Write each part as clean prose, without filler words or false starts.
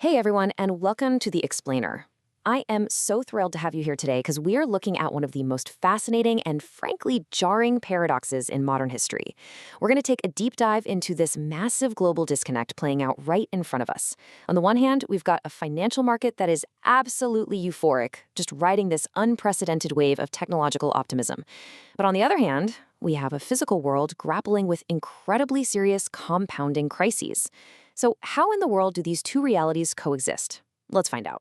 Hey everyone, and welcome to The Explainer. I am so thrilled to have you here today because we are looking at one of the most fascinating and frankly jarring paradoxes in modern history. We're going to take a deep dive into this massive global disconnect playing out right in front of us. On the one hand, we've got a financial market that is absolutely euphoric, just riding this unprecedented wave of technological optimism. But on the other hand, we have a physical world grappling with incredibly serious compounding crises. So how in the world do these two realities coexist? Let's find out.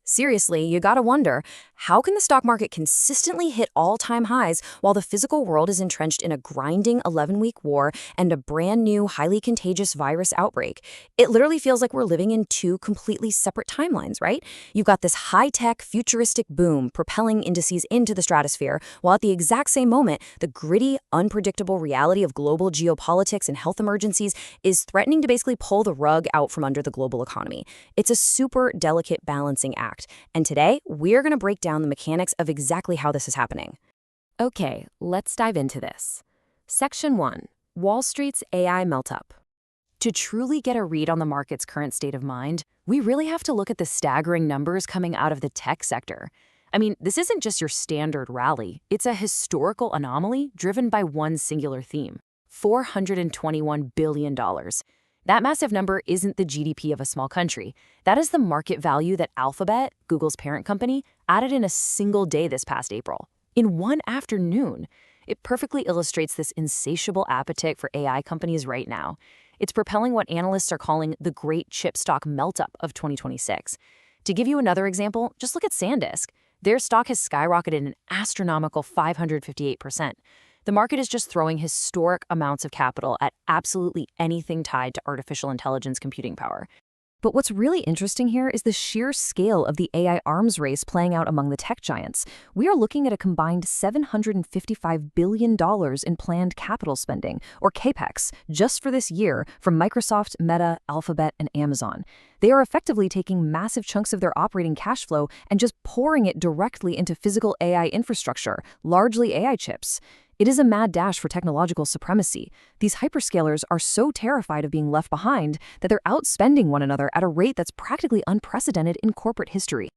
Seriously, you gotta wonder, how can the stock market consistently hit all-time highs while the physical world is entrenched in a grinding 11-week war and a brand new, highly contagious virus outbreak? It literally feels like we're living in two completely separate timelines, right? You've got this high-tech, futuristic boom propelling indices into the stratosphere, while at the exact same moment, the gritty, unpredictable reality of global geopolitics and health emergencies is threatening to basically pull the rug out from under the global economy. It's a super delicate balancing act. And today, we're going to break down the mechanics of exactly how this is happening. Okay, let's dive into this. Section 1. Wall Street's AI Melt-Up. To truly get a read on the market's current state of mind, we really have to look at the staggering numbers coming out of the tech sector. I mean, this isn't just your standard rally. It's a historical anomaly driven by one singular theme: $421 billion. That massive number isn't the GDP of a small country. That is the market value that Alphabet, Google's parent company, added in a single day this past April. In one afternoon. It perfectly illustrates this insatiable appetite for AI companies right now. It's propelling what analysts are calling the great chip stock melt-up of 2026. To give you another example, just look at SanDisk. Their stock has skyrocketed an astronomical 558%. The market is just throwing historic amounts of capital at absolutely anything tied to artificial intelligence computing power. But what's really interesting here is the sheer scale of the AI arms race playing out among the tech giants. We are looking at a combined $755 billion in planned capital spending, or CAPEX, just for this year from Microsoft, Meta, Alphabet, and Amazon. They are effectively taking massive chunks of their operating cash flow and just pouring it directly into physical AI infrastructure, largely AI chips. It is a mad dash for technological supremacy. These hyperscalers are so terrified of being left behind that they're outspending one another at a rate that's practically unprecedented in corporate history.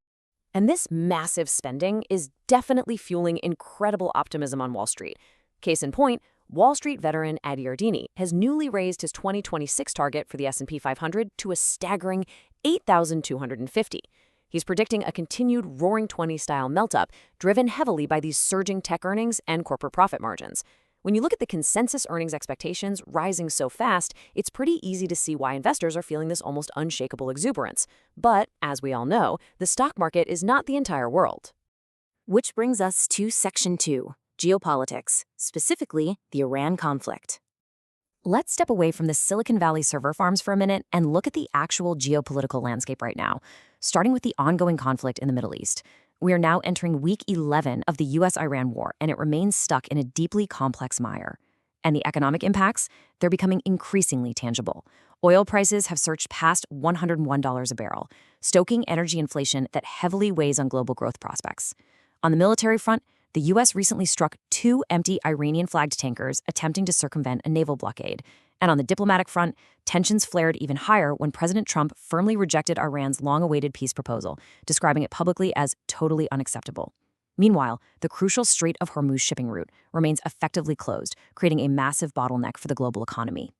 And this massive spending is definitely fueling incredible optimism on Wall Street. Case in point, Wall Street veteran Adi Ardini has newly raised his 2026 target for the S&P 500 to a staggering 8,250. He's predicting a continued Roaring '20s-style melt-up, driven heavily by these surging tech earnings and corporate profit margins. When you look at the consensus earnings expectations rising so fast, it's pretty easy to see why investors are feeling this almost unshakable exuberance. But, as we all know, the stock market is not the entire world. Which brings us to Section 2, Geopolitics, specifically the Iran conflict. Let's step away from the Silicon Valley server farms for a minute and look at the actual geopolitical landscape right now, starting with the ongoing conflict in the Middle East. We are now entering week 11 of the US-Iran war, and it remains stuck in a deeply complex mire. And the economic impacts? They're becoming increasingly tangible. Oil prices have surged past $101 a barrel, stoking energy inflation that heavily weighs on global growth prospects. On the military front, the U.S. recently struck 2 empty Iranian-flagged tankers attempting to circumvent a naval blockade. And on the diplomatic front, tensions flared even higher when President Trump firmly rejected Iran's long-awaited peace proposal, describing it publicly as totally unacceptable. Meanwhile, the crucial Strait of Hormuz shipping route remains effectively closed, creating a massive bottleneck for the global economy.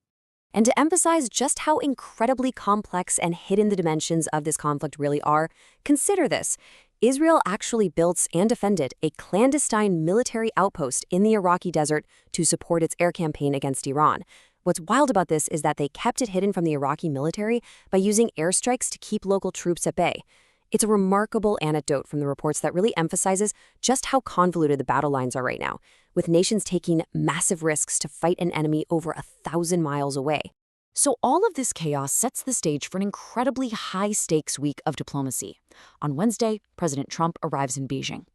And to emphasize just how incredibly complex and hidden the dimensions of this conflict really are, consider this. Israel actually built and defended a clandestine military outpost in the Iraqi desert to support its air campaign against Iran. What's wild about this is that they kept it hidden from the Iraqi military by using airstrikes to keep local troops at bay. It's a remarkable anecdote from the reports that really emphasizes just how convoluted the battle lines are right now, with nations taking massive risks to fight an enemy over 1,000 miles away. So all of this chaos sets the stage for an incredibly high-stakes week of diplomacy. On Wednesday, President Trump arrives in Beijing.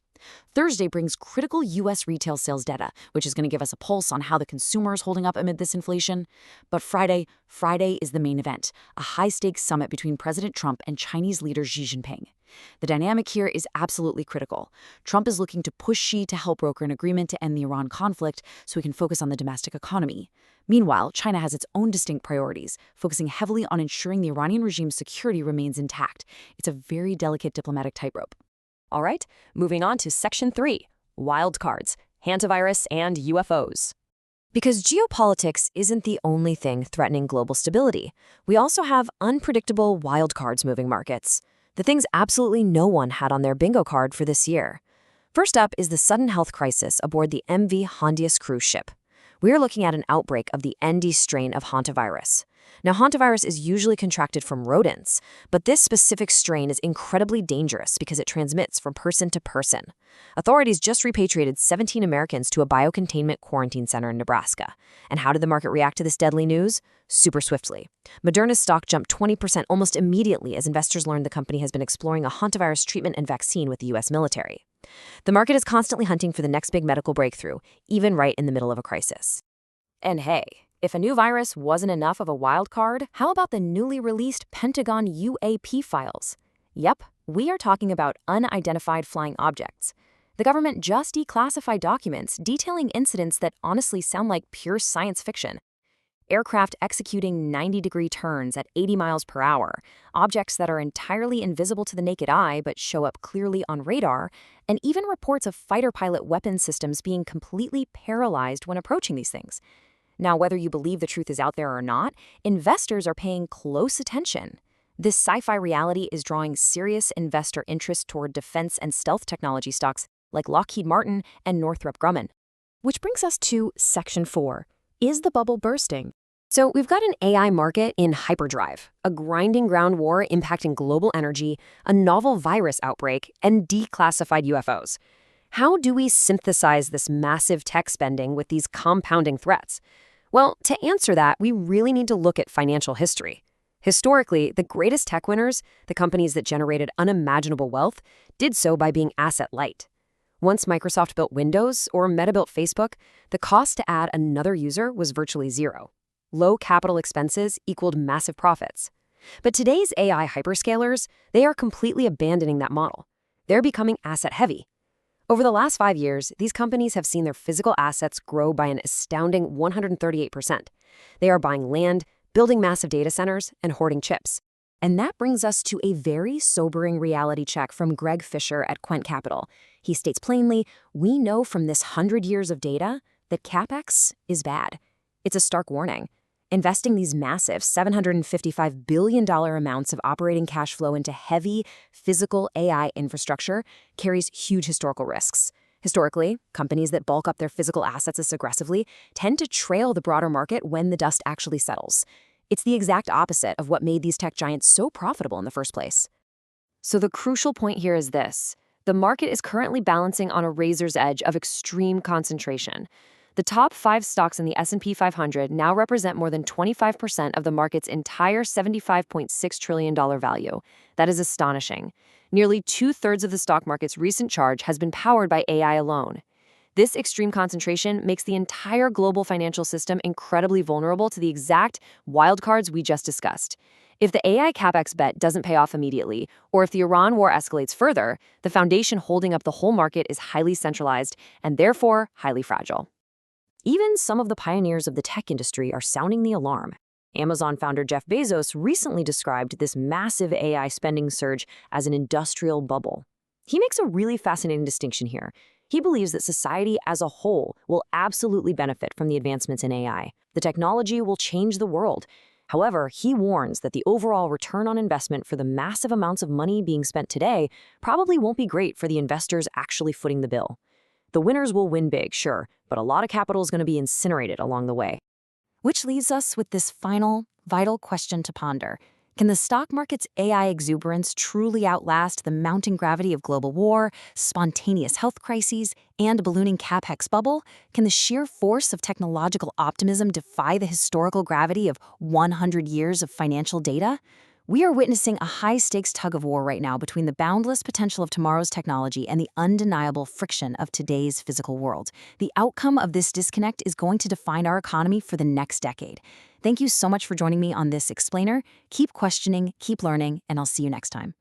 Thursday brings critical U.S. retail sales data, which is going to give us a pulse on how the consumer is holding up amid this inflation. But Friday is the main event, a high-stakes summit between President Trump and Chinese leader Xi Jinping. The dynamic here is absolutely critical. Trump is looking to push Xi to help broker an agreement to end the Iran conflict so he can focus on the domestic economy. Meanwhile, China has its own distinct priorities, focusing heavily on ensuring the Iranian regime's security remains intact. It's a very delicate diplomatic tightrope. All right, moving on to Section 3, Wildcards, Hantavirus, and UFOs. Because geopolitics isn't the only thing threatening global stability, we also have unpredictable wildcards moving markets, the things absolutely no one had on their bingo card for this year. First up is the sudden health crisis aboard the MV Hondius cruise ship. We are looking at an outbreak of the ND strain of hantavirus. Now, hantavirus is usually contracted from rodents, but this specific strain is incredibly dangerous because it transmits from person to person. Authorities just repatriated 17 Americans to a biocontainment quarantine center in Nebraska. And how did the market react to this deadly news? Super swiftly. Moderna's stock jumped 20% almost immediately as investors learned the company has been exploring a hantavirus treatment and vaccine with the U.S. military. The market is constantly hunting for the next big medical breakthrough, even right in the middle of a crisis. And hey, if a new virus wasn't enough of a wild card, how about the newly released Pentagon UAP files? Yep, we are talking about unidentified flying objects. The government just declassified documents detailing incidents that honestly sound like pure science fiction. Aircraft executing 90-degree turns at 80 miles per hour, objects that are entirely invisible to the naked eye but show up clearly on radar, and even reports of fighter pilot weapon systems being completely paralyzed when approaching these things. Now, whether you believe the truth is out there or not, investors are paying close attention. This sci-fi reality is drawing serious investor interest toward defense and stealth technology stocks like Lockheed Martin and Northrop Grumman. Which brings us to Section 4. Is the bubble bursting? So we've got an AI market in hyperdrive, a grinding ground war impacting global energy, a novel virus outbreak, and declassified UFOs. How do we synthesize this massive tech spending with these compounding threats? Well, to answer that, we really need to look at financial history. Historically, the greatest tech winners, the companies that generated unimaginable wealth, did so by being asset light. Once Microsoft built Windows or Meta built Facebook, the cost to add another user was virtually zero. Low capital expenses equaled massive profits. But today's AI hyperscalers, they are completely abandoning that model. They're becoming asset heavy. Over the last 5 years, these companies have seen their physical assets grow by an astounding 138%. They are buying land, building massive data centers, and hoarding chips. And that brings us to a very sobering reality check from Greg Fisher at Quent Capital. He states plainly, we know from this 100 years of data that CapEx is bad. It's a stark warning. Investing these massive $755 billion amounts of operating cash flow into heavy, physical AI infrastructure carries huge historical risks. Historically, companies that bulk up their physical assets this aggressively tend to trail the broader market when the dust actually settles. It's the exact opposite of what made these tech giants so profitable in the first place. So the crucial point here is this. The market is currently balancing on a razor's edge of extreme concentration. The top 5 stocks in the S&P 500 now represent more than 25% of the market's entire $75.6 trillion value. That is astonishing. Nearly 2/3 of the stock market's recent charge has been powered by AI alone. This extreme concentration makes the entire global financial system incredibly vulnerable to the exact wildcards we just discussed. If the AI CapEx bet doesn't pay off immediately, or if the Iran war escalates further, the foundation holding up the whole market is highly centralized and therefore highly fragile. Even some of the pioneers of the tech industry are sounding the alarm. Amazon founder Jeff Bezos recently described this massive AI spending surge as an industrial bubble. He makes a really fascinating distinction here. He believes that society as a whole will absolutely benefit from the advancements in AI. The technology will change the world. However, he warns that the overall return on investment for the massive amounts of money being spent today probably won't be great for the investors actually footing the bill. The winners will win big, sure, but a lot of capital is going to be incinerated along the way. Which leaves us with this final, vital question to ponder. Can the stock market's AI exuberance truly outlast the mounting gravity of global war, spontaneous health crises, and ballooning CapEx bubble? Can the sheer force of technological optimism defy the historical gravity of 100 years of financial data? We are witnessing a high-stakes tug-of-war right now between the boundless potential of tomorrow's technology and the undeniable friction of today's physical world. The outcome of this disconnect is going to define our economy for the next decade. Thank you so much for joining me on this explainer. Keep questioning, keep learning, and I'll see you next time.